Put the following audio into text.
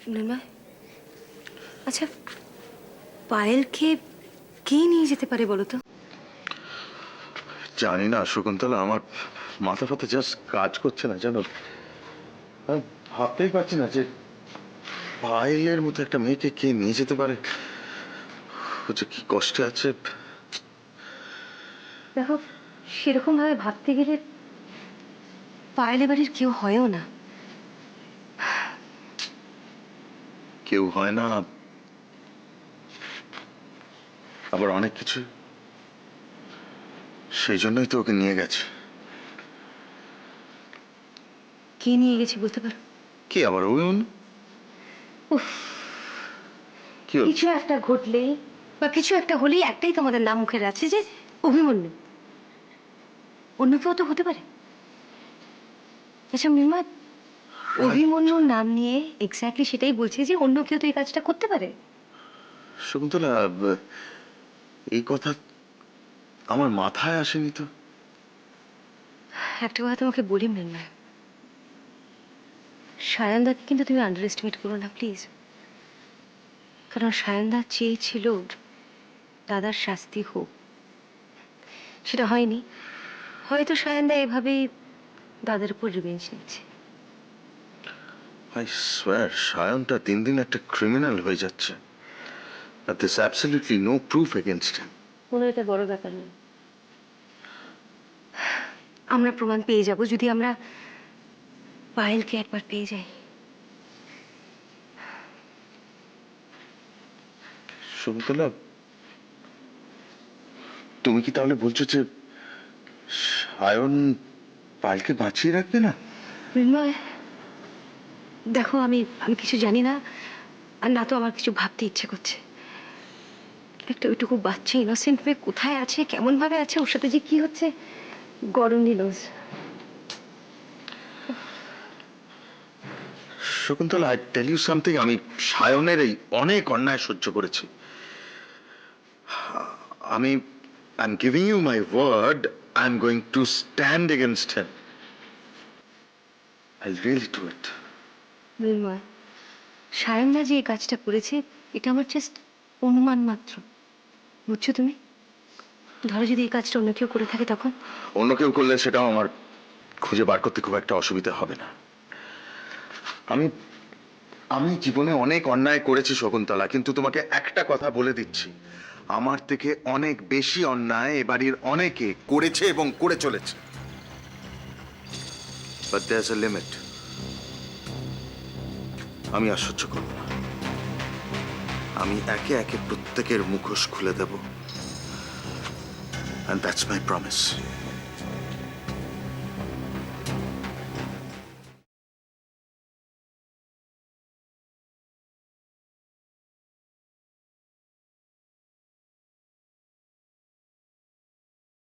নির্ময়, আচ্ছা পায়েলকে কে নিয়ে যেতে পারে বলো তো? জানি না শকুন্তলা, আমার মাথা ফাথা জাস্ট কাজ করছে না জানো। আমি ভাবতেই পারছি না যে পায়েলের মতো একটা মেয়েকে কে নিয়ে যেতে পারে। ও যে কি কষ্টে আছে। দেখো, সেরকম ভাবে ভাবতে গেলে পায়েলের বাড়ির কেউ হয়ও না। কেউ হয় না, আবার অনেক কিছু। সেই জন্যই তো ওকে নিয়ে গেছে। কে নিয়ে গেছে বলতে পারো? কি আবার ওই অন্য? উফ, কি হলো? কিছু একটা ঘটলেই বা কিছু একটা হলেই একটাই তোমাদের নাম মুখে আছে, যে অভিমন্যু। অন্য কেউ তো হতে পারে। আচ্ছা মিমা, অভিমন্যুর নাম নিয়ে এক্স্যাক্টলি সেটাই বলছে যে অন্য কেউ তো এই কাজটা করতে পারে। শকুন্তলা, এই কথা আমার মাথায় আসেনি তো। একটা কথা তোমাকে বলি মৃন্ময়, সায়নদাকে কিন্তু তুমি আন্ডার এস্টিমেট করো না প্লিজ। কারণ সায়নদা চেয়েছিল দাদার শাস্তি হোক, সেটা হয়নি। হয়তো সায়নদা এভাবেই দাদার উপর রিভেঞ্জ নিচ্ছে। আই সোয়ার সায়নটা দিন দিন একটা ক্রিমিনাল হয়ে যাচ্ছে। আর this absolutely no proof against him. কোনো এটা বড় ব্যাপার নয়। আমরা প্রমাণ পেয়ে যাব যদি আমরা পায়েলকে একবার পেয়ে যাই। শকুন্তলা, তুমি কি তাহলে বলছো যে সায়ন পায়েলকে বাঁচিয়ে রাখবে না? মৃন্ময় দেখো, আমি আমি কিছু জানি না, আর না তো আমার কিছু ভাবতে ইচ্ছে করছে। একটা ওইটুকু বাচ্চা ইনোসেন্ট মেয়ে কোথায় আছে, কেমন ভাবে আছে, ওর সাথে যে কি হচ্ছে, God only knows. Shakuntala, I tell you something, আমি সায়নের এই অনেক অন্যায় সহ্য করেছি। আমি I am giving you my word, I am going to stand against him. I really do it. Mrinmoy, সায়নদা যে এই কাজটা করেছে এটা আমার জাস্ট অনুমান মাত্র, বুঝছো তুমি? ধরো যদি এই কাজটা অন্য কেউ করে থাকে তখন? অন্য কেউ করলে সেটাও আমার খুঁজে বার করতে খুব একটা অসুবিধা হবে না। আমি আমি জীবনে অনেক অন্যায় করেছি শকুন্তলা, কিন্তু তোমাকে একটা কথা বলে দিচ্ছি, আমার থেকে অনেক বেশি অন্যায় এ বাড়ির অনেকে করেছে এবং করে চলেছে। But there's a limit. আমি আর সহ্য করব না। আমি একে একে প্রত্যেকের মুখোশ খুলে দেব, and that's my promise.